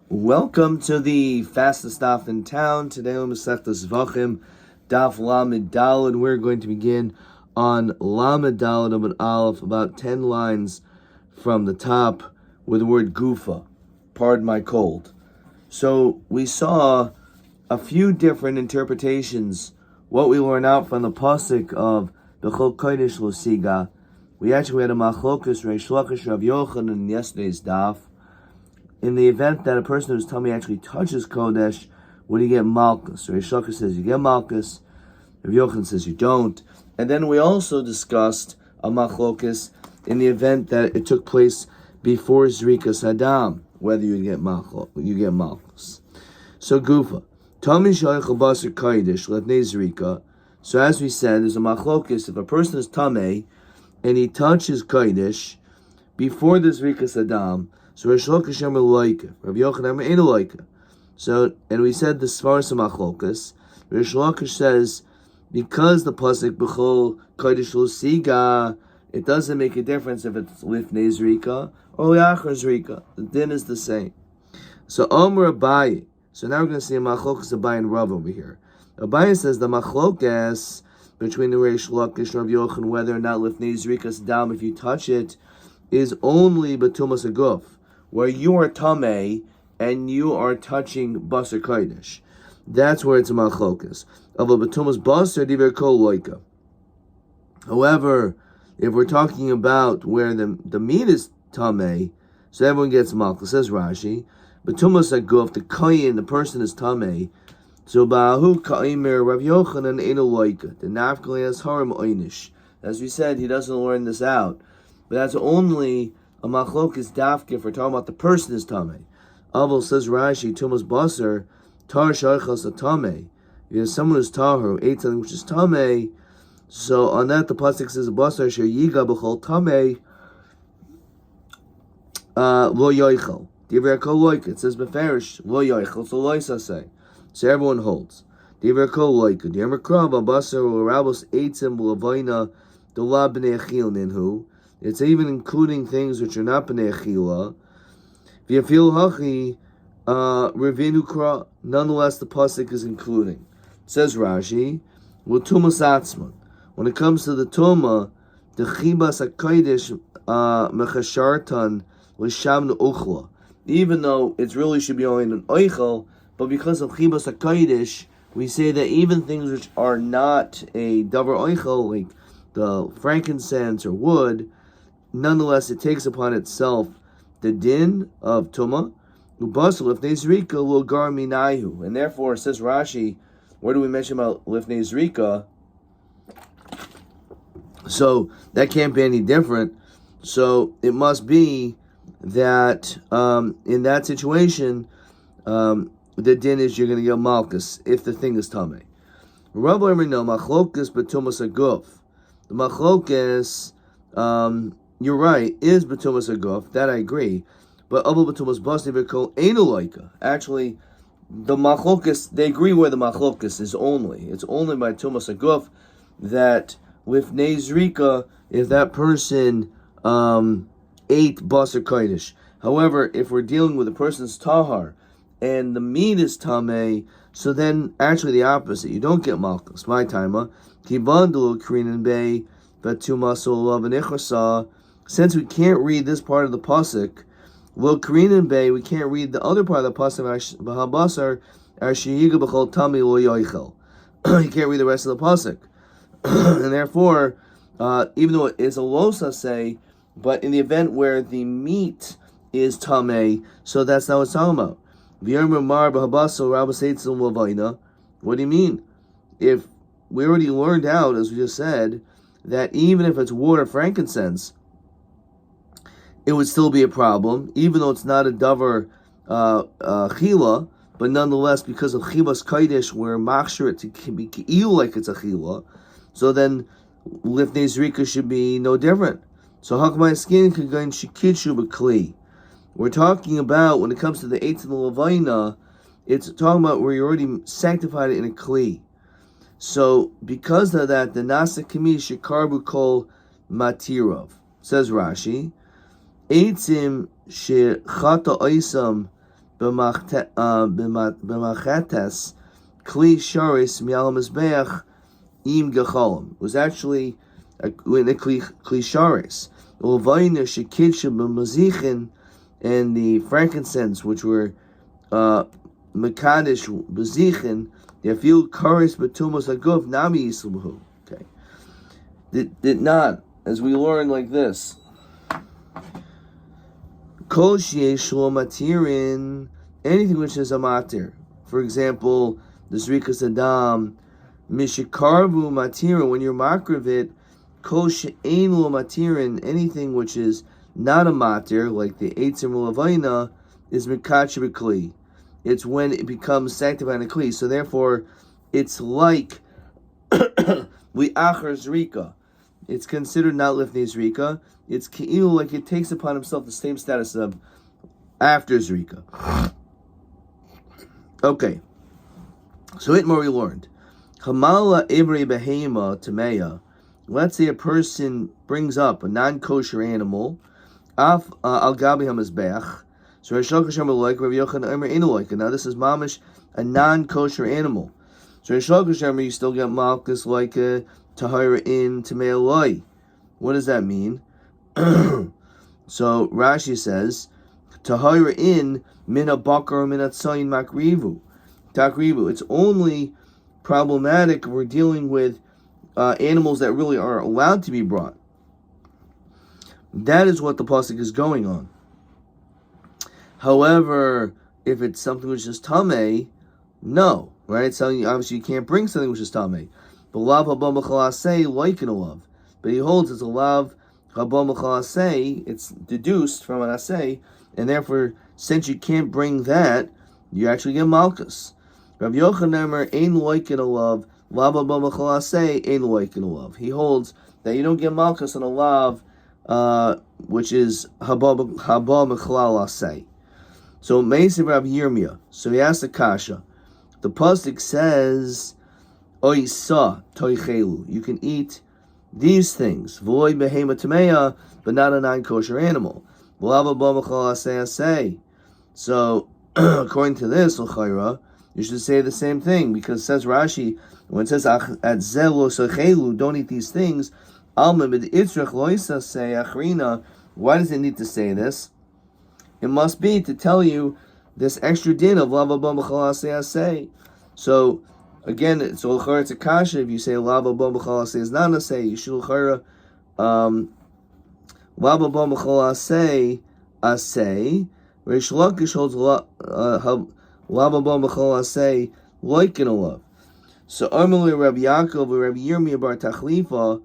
Welcome to the fastest daf in town. Today on Masechtas Zevachim, Daf Lamed Daled. We're going to begin on Lamed Daled Amud Aleph, about 10 lines from the top, with the word Gufa. Pardon my cold. So we saw a few different interpretations. What we learn out from the pasuk of B'chol Kodesh Lo Siga. We actually had a machlokus Reish Lakish Rav Yochanan in yesterday's daf. In the event that a person whose tummy actually touches Kodesh, would he get Malchus? Reish Lakish says you get Malchus, Rav Yochanan says you don't. And then we also discussed a machlokus in the event that it took place before Zrikas Hadam, whether you get Malchus. So Gufa. Tummy Shoychel Basar Kodesh Lefnei Zrika. So as we said, there's a machlokus. If a person is Tameh and he touches Kodesh before the Zrikas Hadam, so Reish Lakish Amar Loika, Rabbi Yochanan Amar Eino Loika. So, and we said the Svarsa Machlokas. Reish Lakish says, because the pasuk B'chol Kodesh Lo Siga, it doesn't make a difference if it's Lifnei Zrika or Liachar Zrika. The din is the same. So Omer Abaye. So now we're going to see a Machlokas Abaye and Rav over here. Abaye says the Machlokas between the Reish Lakish and Rabbi Yochanan, whether or not Lifnei Zrika's dam, if you touch it, is only B'tumas Aguf, where you are tamei and you are touching basar kodesh. That's where it's a malchokas. Of a b'tumas basar diver kol loika. However, if we're talking about where the meat is tamei, so everyone gets malchus. Says Rashi, b'tumas aguf, the kayin, the person is tamei. So ba'ahu ka'imer Rav Yochanan eino loika. The nafkali has haram oinish. As we said, he doesn't learn this out, but that's only a machlokes dafke if we're talking about the person is tamei. Aval says Rashi, tumas basar tar shaychas a tamei. If there's someone who's tahor who ate something which is tamei, so on that the pasuk says basar sher yiga b'chol tamei lo yoichel. Divrei kol loika. It says beferish lo yoichel. So loisa say. So everyone holds. Divrei kol loika. Divrei krav basar urabos eitzim l'vayna dola b'nei achil ninhu. It's even including things which are not b'nei achila. V'yafil hachi revinu kra. Nonetheless, the pasuk is including. Says Rashi, "L'tumas atzman." When it comes to the tuma, the chibas hakodesh mechashartan l'shamnu uchla. Even though it really should be only an oichel, but because of chibas hakodesh, we say that even things which are not a davar oichel, like the frankincense or wood, nonetheless, it takes upon itself the din of Tumah, Ubasal Lifnei Zrika will gar minayu. And therefore, says Rashi, where do we mention about Lifnei Zrika? So that can't be any different. So it must be that in that situation, the din is you're going to get Malchus if the thing is Tameh. Rabbi no machlokas betumas aguf. The machlokas, you're right, is b'tumas aguf, that I agree. But abel b'tumas basti v'kol einu loika. Actually, the machlokas, they agree where the machlokas is only. It's only by tumas aguf that with nezrika, if that person ate basar kodesh. However, if we're dealing with a person's tahar and the meat is tameh, so then actually the opposite. You don't get malchus. My timer, kibandulu krinan bay v'tumasol v'nechasa. Since we can't read this part of the pasuk, well, krinan bay, we can't read the other part of the pasuk. B'habasar ashiyiga b'chol tami lo yoichel. You can't read the rest of the pasuk, and therefore, even though it's a losa say, but in the event where the meat is tameh, so that's not what it's talking about. What do you mean? If we already learned out, as we just said, that even if it's water frankincense, it would still be a problem, even though it's not a davar chila, but nonetheless, because of chibas kodesh, we're machshir it to be ki'il like it's a chila, so then lifnei zrika should be no different. So hakmai skin can go in shikitshu b'kli. We're talking about, when it comes to the eights of the Levina, it's talking about where you already sanctified it in a Kli. So, because of that, the Nasa Kami Shikarbu Kol Matirov. Says Rashi, Eitzim Shechata Oisam b'machetes kli sharis mi'al mizbeach im gecholim. It was actually a kli sharis. Ulvayner shekidsha b'mazichin, and the frankincense, which were mekadesh b'zichin, they feel karis b'tumas aguf nami yisluhu. Okay, did not, as we learn like this. Kol sheyesh lo matirin, anything which is a matir. For example, the zrikas adam, mishikarvu matirin, when you're makrivit, kol she'ein lo matirin, anything which is not a matir, like the eitzim l'avayna, is mekache b'kli. It's when it becomes sanctified in a kli. So therefore, it's like li'achar zrika. It's considered not lifnei zrika. It's ke'ilu, like it takes upon himself the same status of after zrika. Okay. So it more we learned. Hamala ibri behema tameya. Let's say a person brings up a non-kosher animal, af al gabi hamizbeach. So Reish Lakish like Rabbi Yochanan Omer inu like. Now this is mamish, a non-kosher animal. So Reish Lakish you still get malchus like a tahira in tamei loy. What does that mean? So Rashi says tahira in mina bakar mina tzayin makrivu takrivu. It's only problematic if we're dealing with animals that really are allowed to be brought. That is what the pasuk is going on. However, if it's something which is tamei, no, right? So obviously you can't bring something which is tamei. But lav haba mechalasei like in a lav. But he holds it's a lav haba mechalasei. It's deduced from an asei, and therefore, since you can't bring that, you actually get malchus. Rabbi Yochanan ain't like in a lav. Lav haba mechalasei ain't like in a lav. He holds that you don't get malchus on a lav, which is haba mechalasei. So Meisiv Rabbi Yirmiyah. So he asks the kasha. The pasuk says, "Oisa toichelu." You can eat these things, v'loy behema tameya, but not a non-kosher animal. So, according to this, l'chayra, you should say the same thing, because it says Rashi, when it says at zelo sochelu, don't eat these things. Alma mid itzrach loisa say achrina. Why does it need to say this? It must be to tell you this extra din of lava b'machalase say. So again, it's a kasha. If you say lava b'machalase is not a say, you should lava b'machalase a say. Reish Lakish holds lava b'machalase like in a love. So Amalei Rabbi Yaakov or Rabbi Yirmiyah bar Tachlifa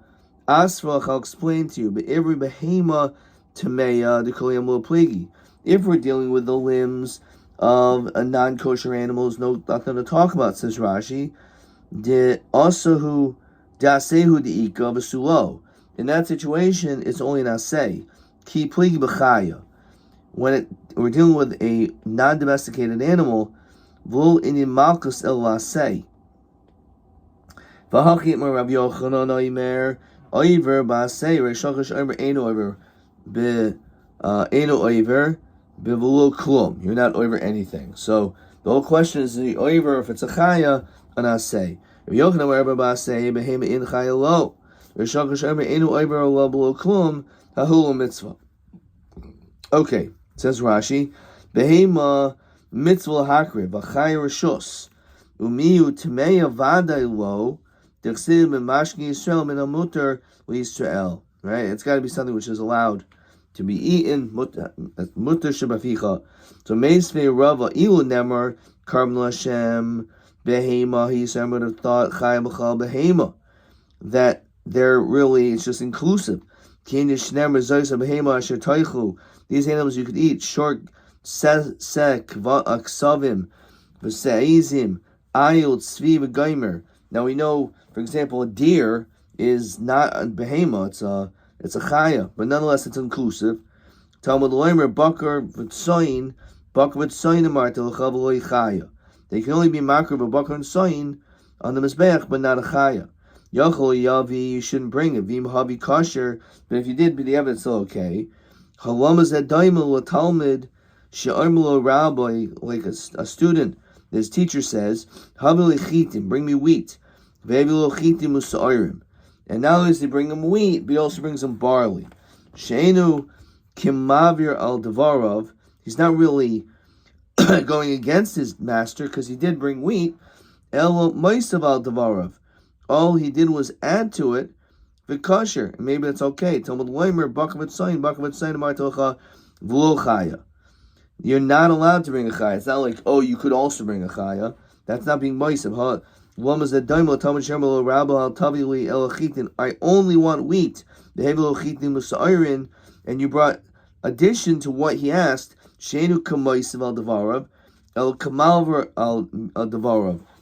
Asrach, I'll explain to you. But every behema tameya the kolyam lo pligi. If we're dealing with the limbs of a non-kosher animal, there's nothing to talk about, says Rashi. In that situation, it's only an asay. Ki pligi b'chaya. When we're dealing with a non-domesticated animal, v'lo inyan malchus el asay. V'hachit mer Rabbi Yochanan oimer oiver b'asay Reish Lakish oimer eino oiver eino oiver. Klum. You're not over anything. So the whole question is the over if it's a chaya an asay. If Yochanan wherever b'asay behema in chaya lo. Reish Lakish oimer eino over lo below klum hahulu mitzvah. Okay, says Rashi, behema mitzvah hakriv v'chaya rishus umiyu tmeya vaday lo d'chsiv b'mashki Yisrael min hamutar l'Yisrael. Right, it's got to be something which is allowed to be eaten, mutar shebaficha. So meisvei rava ilu nemar karm l'Hashem behema. He said, I would have thought chayim b'chal behema, that they're really, it's just inclusive. These animals you could eat: short, sek, aksavim, v'seizim, ayil, tzvi, v'gaimer. Now we know, for example, a deer is not a behema; it's a chaya, but nonetheless it's inclusive. Talmud loimer bakar v'tzoyin amartel l'chav chaya. They can only be makar b'bakar and tzoyin on the mizbeach, but not a chaya. Yachol yavi, you shouldn't bring it. Vim habi kosher, but if you did, but the evidence still okay. Halama zed daimel l'talmud She'armelo rabbi, like a student, his teacher says, Havili chitim, bring me wheat. Ve'evilo chitim usa'arim. And not only does he bring him wheat, but he also brings him barley. She'enu kimavir al devarav. He's not really going against his master because he did bring wheat. El meisav al devarav. All he did was add to it the kosher. And maybe it's okay. Talmud Leimer bakavat sayin amartocha v'lo chaya. You're not allowed to bring a chaya. It's not like, oh, you could also bring a chaya. That's not being meisav. I only want wheat. And you brought addition to what he asked.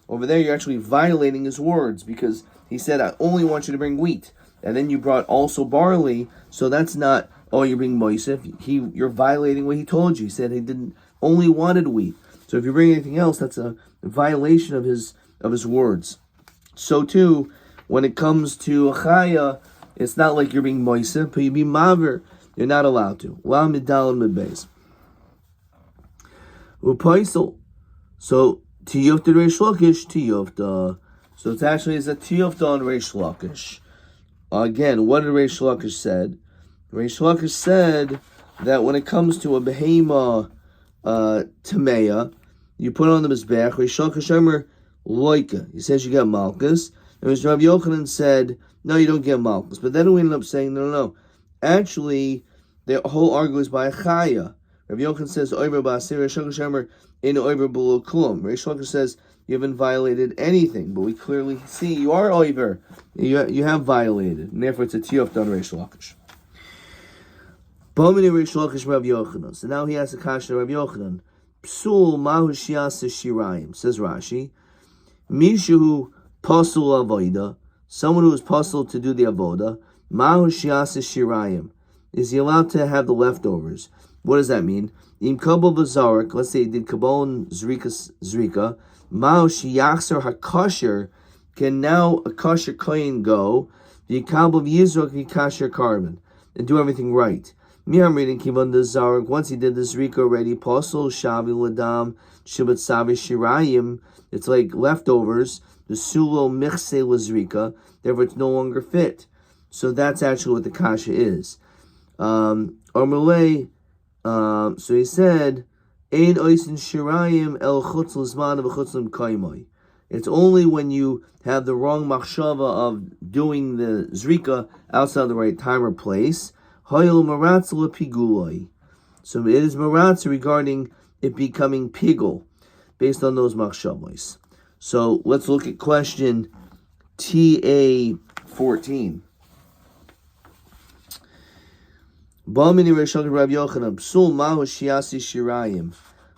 Over there, you're actually violating his words because he said, I only want you to bring wheat. And then you brought also barley. So that's not, oh, you're being moisef. You're violating what he told you. He said he didn't only wanted wheat. So if you bring anything else, that's a violation of his words. So too, when it comes to chaya, it's not like you're being moisef, but you be maver. You're not allowed to. La midal and midbeis. Upaisel. So tiyufta reish lakish tiyufta. So it's actually a tiyufta on reish lakish. Again, what did reish lakish said? Reish Lakish said that when it comes to a behema tameya, you put on the mizbech. Reish Lakish Omer loika. He says you get malchus. And Mr. Rabbi Yochanan said, no, you don't get malchus. But then we ended up saying, no. Actually, the whole argument is by a chaya. Rabbi Yochanan says, oiver ba'asir. Reish Lakish Omer in oiver below klum. Reish Lakish says, you haven't violated anything, but we clearly see you are oiver. You have violated, and therefore it's a tiyuf on Reish Lakish. So now he has a kasha Rabbi Yochanan. Psul mahu shias shirayim, says Rashi. Mishu pasul avoda, someone who is pasul to do the avoda. Mahu shias shirayim, is he allowed to have the leftovers? What does that mean? Im kabel v'zarik, let's say he did kabel and zrika. Mahu shiyachser hakasher, can now a kasher kohen go? V'kabel v'yizrok v'kasher carbon, and do everything right. Me, I'm reading Kivan the Zarek. Once he did this Rika already, Posel, Shavi, Ladam, Shibat Savi, Shirayim. It's like leftovers. The Sulo Michse Lazrika. Therefore, it's no longer fit. So that's actually what the Kasha is. Armalei, so he said, Ein Oisin Shirayim El Chutz Lizman V'chutzlim Kaimai. It's only when you have the wrong machshava of doing the Zrika outside the right time or place. So it is maratz regarding it becoming pigul, based on those machshavos. So let's look at question TA 14. Bamini Reshak Rabbi Yochanan Psul Mahu Shiasi Shirayim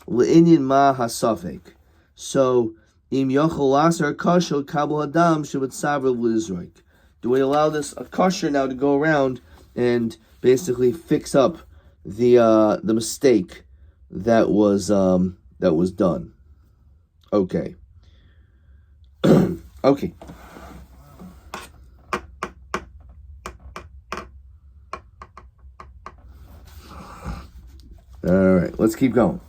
Le'inyan Ma Hasafek. So Im Yochel Lasar Kasho Kabul Hadam Shabbat Savra Lizroik. Do we allow this a kosher now to go around and basically fix up the mistake that was done? Okay. Okay. All right, let's keep going.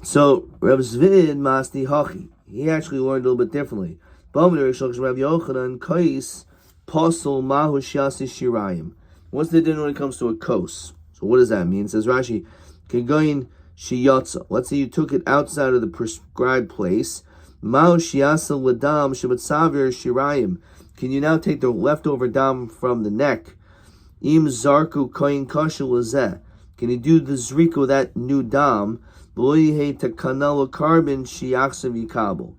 So Reb Zvid Masni Hachi, he actually learned a little bit differently. Rabbi Yochanan Kais Posel Mahu Shiasi Shirayim. What's the din when it comes to a kos? So what does that mean? It says Rashi, Kegoyin Shiyatza. Let's say you took it outside of the prescribed place. Mahu Shiasa Ladam Shabbat Savir Shirayim. Can you now take the leftover dam from the neck? Im Zarku Koyin Kasha Lazeh. Can you do the zrika with that new dam? Carbon Shiaksav Yikabel.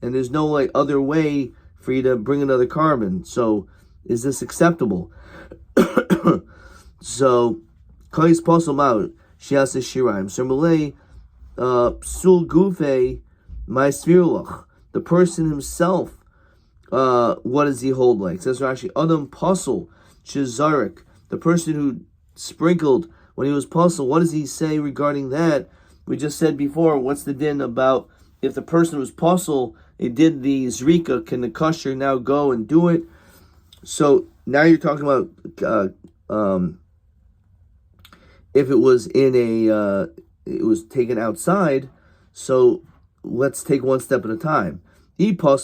And there's no other way for you to bring another carbon. So is this acceptable? So Kais Posel Maut Shiasa Shiraim. So Malay Psul Gufe My Svirlach. The person himself, what does he hold like? It says Rashi, Adam Posel Shizarik. The person who sprinkled when he was posel, what does he say regarding that? We just said before, what's the din about if the person was posel, he did the zrika, can the kosher now go and do it? So now you're talking about if it was in it was taken outside, so let's take one step at a time. If it's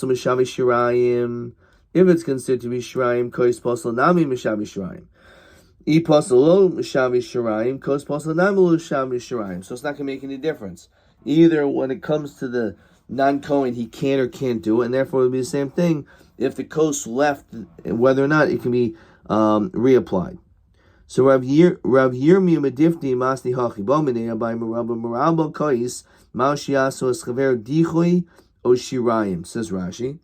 considered to be shirayim, kois posel nami mishavi shirayim. So it's not going to make any difference. Either when it comes to the non-Kohen, he can or can't do it, and therefore it would be the same thing if the kos left, whether or not it can be reapplied. So Rav Yirmi Medifni Masni Hachi Bominei Abai Merabba Merabba Kais Maushiaso Eschaver Dichui O Shirayim, says Rashi.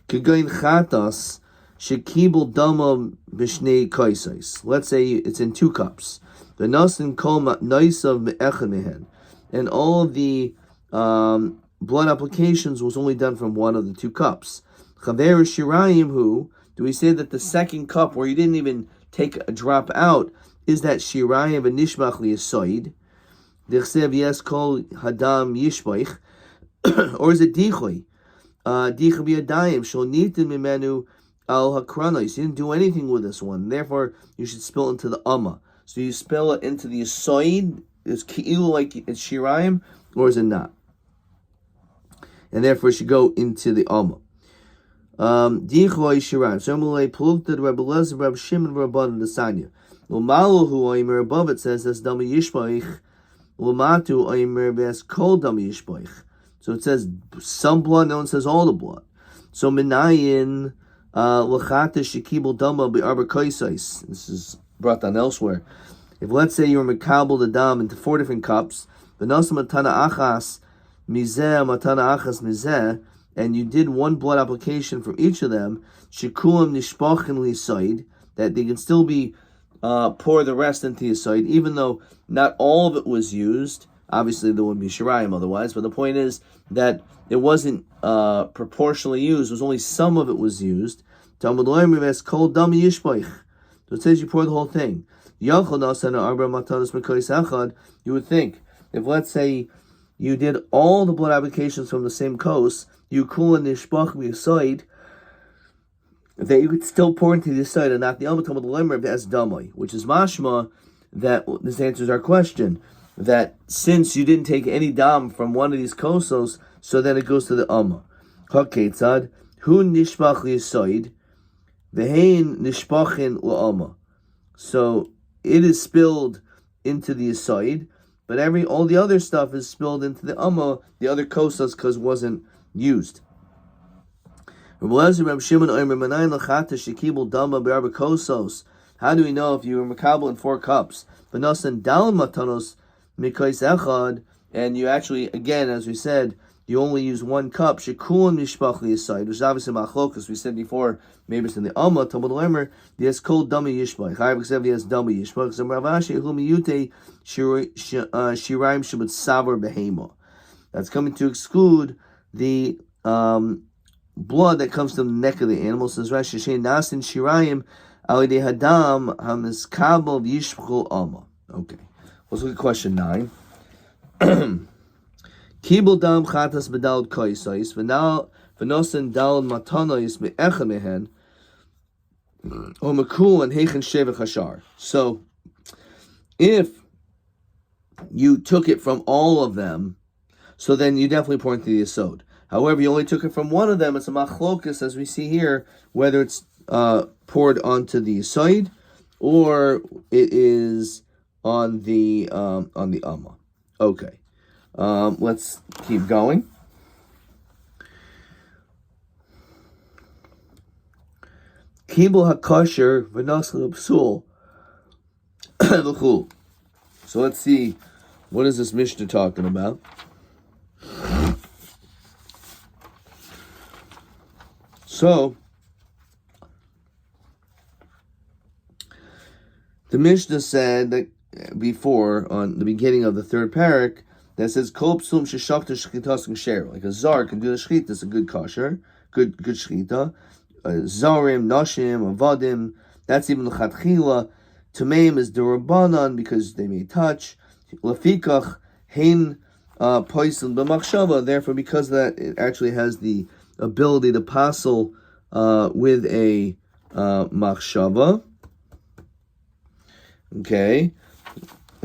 Kegain Chatas Shekibel Dama Bishnei Kaisais. Let's say it's in 2 cups. The Nasin Kol Naisav Me'echad Mehen. And all of the blood applications was only done from one of the 2 cups. Chaver Shirayim, who do we say that the second cup where you didn't even take a drop out is that Shirayim v'nishbach liyasoid? Dichsev yes kol hadam yishbach, or is it dichui? Dichui b'yadayim shol nitin mimenu al hakranos. You didn't do anything with this one, therefore you should spill into the amma. So you spill it into the yasoid. Is ki'ilu like it's Shirayim, or is it not? And therefore it should go into the amma. Dichoy Shirayim. So Mulay polluted Rabbi Lezer, Rabbi Shimon, Rabban, the Sanya. Umalu hu oimer above it says that's dami yishboich. Umatu oimer bes kol dami yishboich. So it says some blood, no one says all the blood. So minayin lachata shekibel dama be'arba kaisais. This is brought down elsewhere. If let's say you were mekabel the dam into 4 different cups, v'nasa matana achas mizeh matana achas mizeh, and you did one blood application from each of them, shikulam nishpachin lisaid, that they can still be pour the rest into the side, even though not all of it was used. Obviously, there wouldn't be shirayim otherwise, but the point is that it wasn't proportionally used. It was only some of it was used. So it says you pour the whole thing. You would think, if let's say you did all the blood applications from the same kos, you cool and nishbach b'yasoid, that you could still pour into the side and not the amatom of the lemmer as damai, which is mashma that this answers our question, that since you didn't take any dam from one of these kosos, so then it goes to the amma. Haketzad hu nishbach b'yasoid v'hein nishbachin la'amma. So it is spilled into the aside, but all the other stuff is spilled into the amma, the other kosas, because wasn't used. How do we know if you were makabel in 4 cups? And you actually, again, as we said, you only use 1 cup. Shekul mishpach liyasayid, which is obviously machlok, as we said before. Maybe it's in the amma. Talmud lemer yes kol dami yishbach. Chayav ksev yes dami yishbach. Zem Ravashi hu miyute shiraim shabbat savar behema. That's coming to exclude the blood that comes from the neck of the animal. Says Rashi Shein nasin shirayim alidei hadam hamiskabel yishbachul amma. Okay, let's look at question 9. Kibul dam chatas bedal koisais v'nosen dal matanois me'echa mehen or makul and heichen shevach hashar. So, if you took it from all of them, so then you definitely pour into the yesod. However, you only took it from one of them. It's a machlokus, as we see here, whether it's poured onto the yesod or it is on the amma. Okay. Let's keep going. Kibul hakosher v'nosel psul l'chul. So let's see, what is this Mishnah talking about? So the Mishnah said that before, on the beginning of the 3rd parak, that says kol psum sheshachta shchitas k'sher, like a zar can do the shchita, it's a good kosher, good shchita. Zarim, nashim, avadim, that's even l'chatchila. Tameim is derabanan because they may touch. Lafikach hein poison b'machshava. Therefore, because of that, it actually has the ability to passel with a machshava. Okay.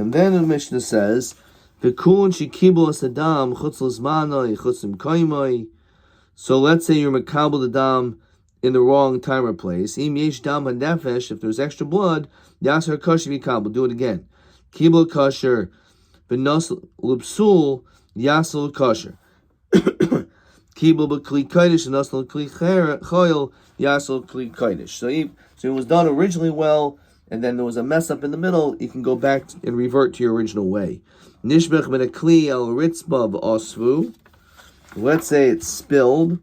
And then the Mishnah says, "V'kun shekibul asadam chutz l'zmanoi chutz l'mkoimoi." So let's say you're makabel the dam in the wrong time or place. Im yesh dam hanefesh, if there's extra blood, yasser kosher v'kabel. Do it again. Kibul kosher, v'nos l'psul yasser kosher. Kibul b'kli kodesh and nos l'kli choil yasser kli kodesh. So it was done originally well, and then there was a mess up in the middle. You can go back and revert to your original way. Nishbech ben a kli el ritzba v'osvu. Let's say it's spilled.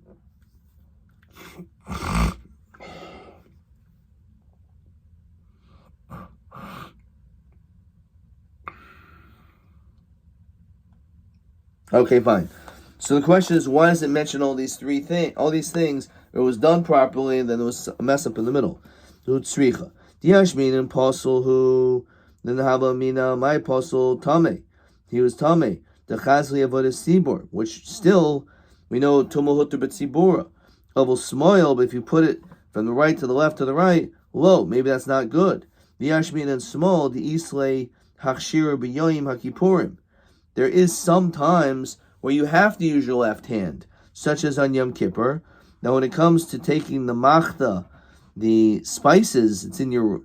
Okay, fine. So the question is, why does it mention all these things? It was done properly, and then there was a mess up in the middle. Utsricha. Diashmin and apostle who then haba mina my apostle Tame. He was Tame. The chazli avodas sibor, which still we know tumahuter b'tzibura. Level smoil, but if you put it from the right to the left to the right, low, maybe that's not good. Diashmin and small the islay hachshira b'yoyim hakipurim. There is sometimes where you have to use your left hand, such as on Yom Kippur. Now, when it comes to taking the machta, the spices, it's in your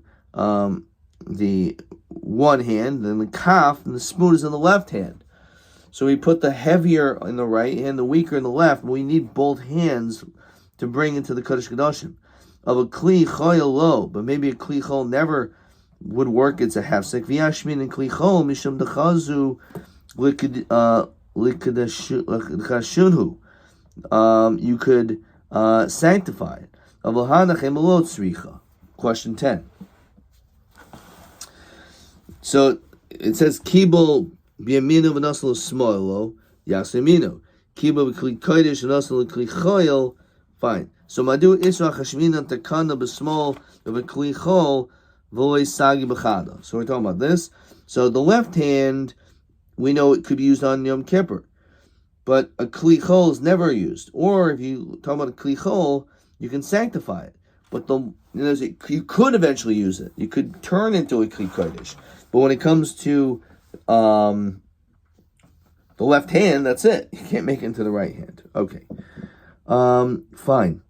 the one hand, then the kaf, and the spoon is in the left hand. So we put the heavier in the right hand, the weaker in the left, but we need both hands to bring into the Kodesh Kodashim. Of a kli choyel lo, but maybe a kli chol never would work. It's a hefsek. V'yashmin and kli chol mishum dechazu likadashunhu. You could sanctify it. Question 10. So it says kibul b'yaminu v'nasal smoilo yaseminu. Kibul b'kli kodesh v'nasal kli choyel. Fine. So madu isra chashmina takana b'smol v'kli chol v'loy sagi b'chada. So we're talking about this. So the left hand, we know it could be used on Yom Kippur, but a kli chol is never used. Or if you talk about a kli chol, you can sanctify it. But you could eventually use it. You could turn into a kli kodesh. But when it comes to the left hand, that's it. You can't make it into the right hand. Okay. Fine.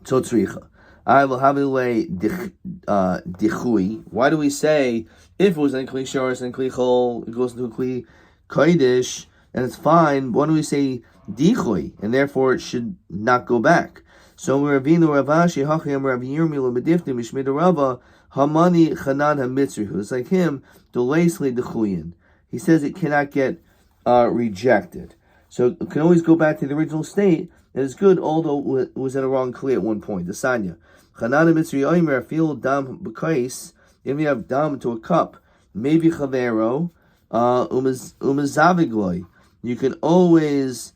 So tzricha. I will have a way dichui. Why do we say if it was in kli shoros and kli chol, it goes into a kli kodesh, and it's fine? Why do we say dichui, and therefore it should not go back? So Ravinu Ravashi Hachim Rabbi Yirmiyah Mediftim Mishmid Rava Hamani Chanan HaMitzrihu. It's like him, Dolesli Dechuyin. He says it cannot get rejected. So it can always go back to the original state. It is good, although it was in a wrong kli at one point. The Sanya. Chanan HaMitzri Oimer Fil Dam B'Kais. If you have dam to a cup, maybe Chavero, Umazavigloi. You can always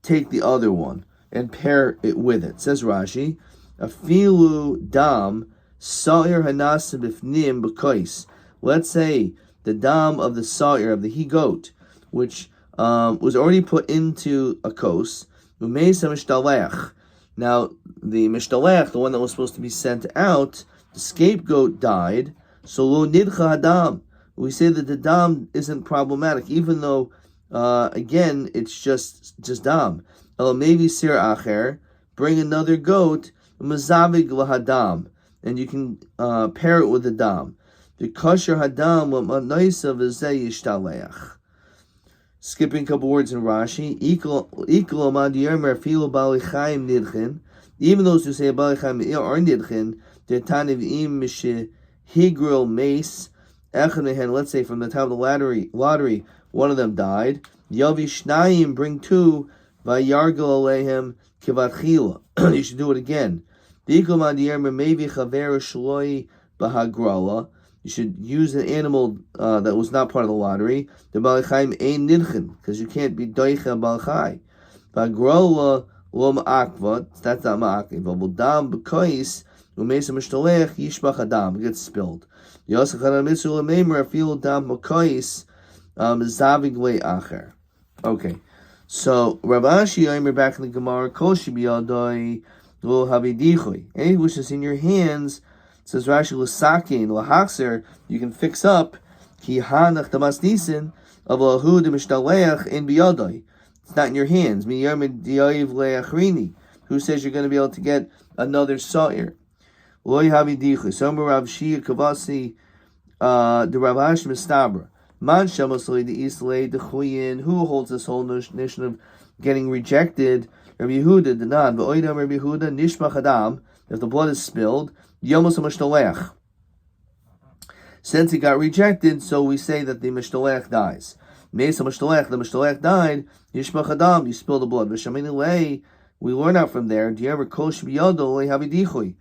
take the other one and pair it with it. Says Rashi, Afilu dam sa'ir hanasa b'fnim b'kais. Let's say the dam of the sa'ir, of the he-goat, which was already put into a kos, umeisa mishtalech. Now, the mishtalech, the one that was supposed to be sent out, the scapegoat died, so lo nidcha hadam. We say that the dam isn't problematic, even though, again, it's just dam. Maybe sir acher, bring another goat, mazavig lahadam, and you can pair it with the dam. The kosher hadam l'manaisa v'zeh yishtaleach. Skipping a couple words in Rashi, iklo madiyermer filu balichaim nidchin. Even those who say balichaim are nidchin, they're taniv im higril mace echanehen. Let's say from the time of the lottery, one of them died. Yavi shnayim, bring two. Vayargel alehem kivatchila. You should do it again. You should use an animal that was not part of the lottery. The balchaim ein nidchen, because you can't be doicha balchai. Vagrola lo ma'akva, that's not ma'akva. V'vodam b'kois u'meisa mishtalech yishbach adam, it gets spilled. Yosef hanam mitzvah l'meimer afil dam b'kois zavig le acher. Okay. So Rav Ashi Yomi back in the Gemara, Kol Shibiyadoi Lo Havidichui. Anything which is in your hands, Says Rashi, l'sakin, l'hachser, you can fix up, ki hanach damas nisin, of l'hu de mishtaleach in biyadai. It's not in your hands. Mi yomid diyayiv le'achrini. Who says you're going to be able to get another sa'ir? Lo yahavi dichu. Somer Rav Shir Kavasi, the Rav Hashim Estabra. Man shamasli the Islay the Chuyin. Who holds this whole notion of getting rejected? Rabbi Yehuda the Nan. V'oidam Rabbi Yehuda nishmach adam. If the blood is spilled, yomos ha'mishtalech. Since he got rejected, so we say that the mishtalech dies. Meis ha'mishtalech, the mishtalech died. Yishmach adam, you spill the blood. V'shamini lei, we learn out from there. Do you ever kosh biyado lehavi dichui?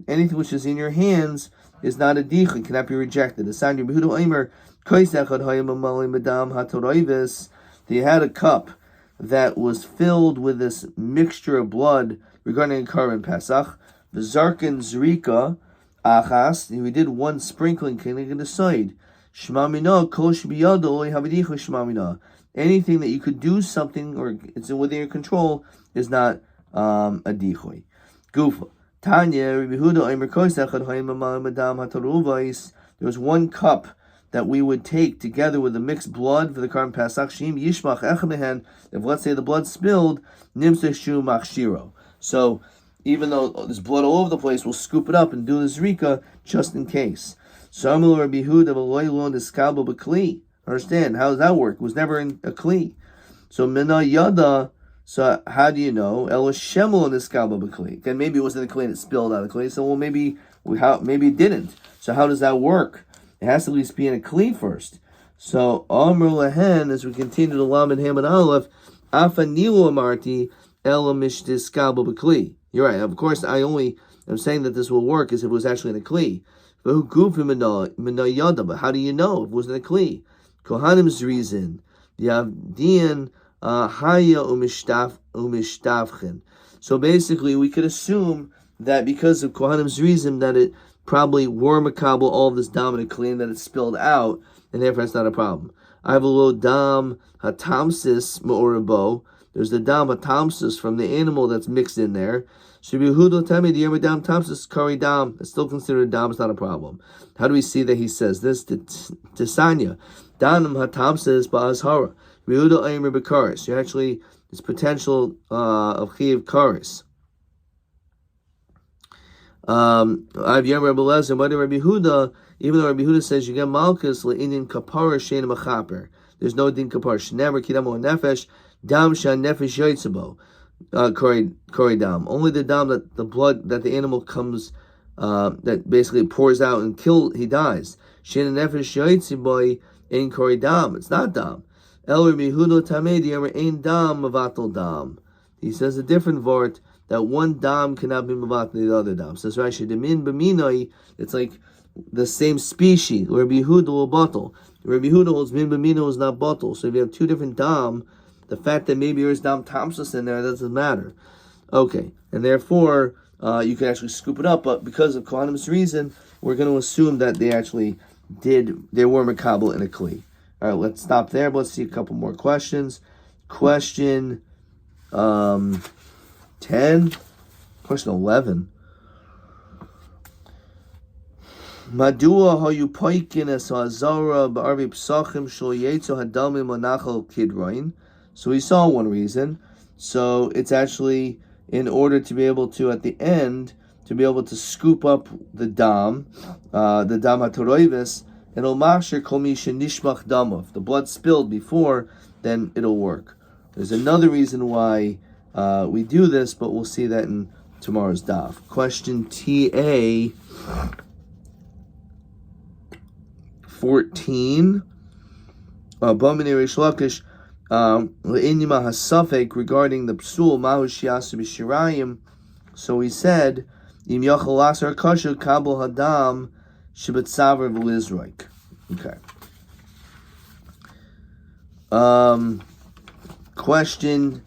Anything which is in your hands is not a dichui, cannot be rejected. The sign Rabbi Yehuda Omer kois echad hayim amali madam hatoroivis. They had a cup that was filled with this mixture of blood regarding a Karban Pesach. The Zarkin Zrika Achas, we did one sprinkling, can I decide? Shmamina, Kol Shbiyado, Havidichu Shmamina. Anything that you could do something or it's within your control is not a dichoy. Gufa. Tanya, Rabbi Yehuda, Omer Koisechad, Hayim Amal Madam Hataruvais. There was one cup that we would take together with the mixed blood for the Karban Pesach. Shim Yishmach Echamehen. If let's say the blood spilled, Nimseshu Machshiro. So even though there's blood all over the place, we'll scoop it up and do the zrika just in case. Samul Rabbi Yehuda v'loylon iskabo b'kli. Understand? How does that work? It was never in a kli. So mina yada. So how do you know? El shemul iskabo b'kli. Again, maybe it wasn't a kli and it spilled out of the kli. So well, maybe it didn't. So how does that work? It has to at least be in a kli first. So Amr lehen, as we continue to Lamed Hamad Aleph, afa nilu amarti el mishtiskabo b'kli. You're right. Of course, I'm saying that this will work as if it was actually in a kli. But how do you know if it wasn't a kli? Kohanim's reason. Yavdian haya umishtavchen. So basically, we could assume that because of Kohanim's reason that it probably were makabel all of this dominant kli and that it spilled out, and therefore it's not a problem. I have a low dam hatamsis ma'orabo. There's the dam hatamsis from the animal that's mixed in there. Shibihudo tami the dam tamsis kari dam. It's still considered a dam. It's not a problem. How do we see that he says this? Tisanya danam hatamsis ba'azhara. Shibihudo aimer bekaris. You actually it's potential of chiv karis. I've yam Rabbi Lezer. What Rabbi Yehuda? Even though Rabbi Yehuda says you get malchus le'inin kapara shein machaper. There's no din kapar. Shnever kidamo nefesh. Dam shan nefesh yotzabo, kori dam. Only the dam that the blood that the animal comes, that basically pours out and he dies. Shan nefesh yotzabo in kori dam. It's not dam. El Rabbi Yehuda tamei di'emer ein dam mavatal dam. He says a different vort that one dam cannot be mavatal the other dam. Says Rashi demin b'minoi. It's like the same species. Rabbi Yehuda will bottle. Rabbi Yehuda holds min b'mino is not bottle. So if you have two different dam, the fact that maybe there's dam tamsus in there doesn't matter. Okay, and therefore you can actually scoop it up. But because of Kohanim's reason, we're going to assume that they actually they were makabel in a kli. All right, let's stop there. But let's see a couple more questions. Question 10. Question 11. Madua hayu poikin es ha'azara ba'arvi psachim shel yetzo hadamim manachal kidroin. So we saw one reason. So it's actually in order to be able to, at the end, to be able to scoop up the dam hatoroivis, and omashir kol mi shenishmach damav. The blood spilled before, then it'll work. There's another reason why we do this, but we'll see that in tomorrow's daf. Question TA 14. Bamine Reish Lakish le'inima hasafek regarding the psul mahu shiasu b'shirayim. So he said, im yachal lasar kasha kabel hadam shebetzaver v'lizroik. Okay. Question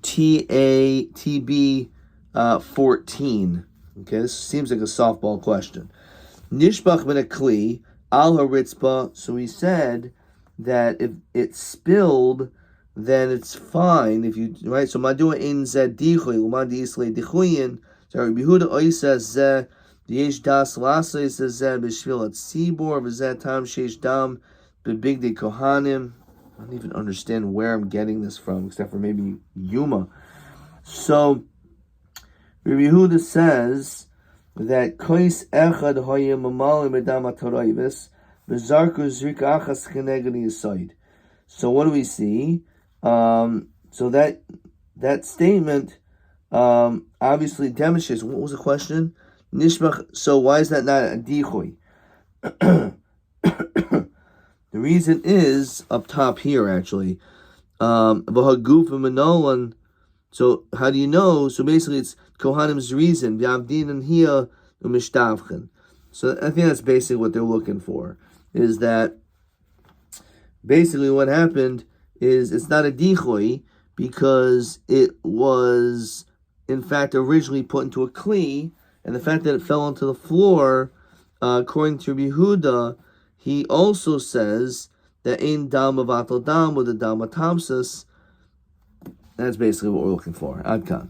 TB 14. Okay, this seems like a softball question. Nishbach ben a kli al haritzpa. So he said that if it spilled, then it's fine. If you right, so madua in zed dichoy umadi isle dichoyin. So Rabbi Yehuda oisa zeh Yesh das lasa says that b'shvil at sibor v'zet tam sheish dam b'bigdei kohanim. I don't even understand where I'm getting this from, except for maybe Yuma. So Rabbi Yehuda says that kois echad hoyim mamalim edam atorayvis v'zarku zrika achas cheneged yisoid. So what do we see? So that statement obviously demonstrates. What was the question? Nishmach. So why is that not a dichoy? The reason is up top here actually. V'haguf v'manolan. So how do you know? So basically, it's Kohanim's reason. V'avdin and hiya u'mishtavchen. So I think that's basically what they're looking for. Is that basically what happened is it's not a dichoy because it was in fact originally put into a kli, and the fact that it fell onto the floor, according to Yehuda, he also says that ein dam avatal dam with the dam atamsis. That's basically what we're looking for. Ad kan.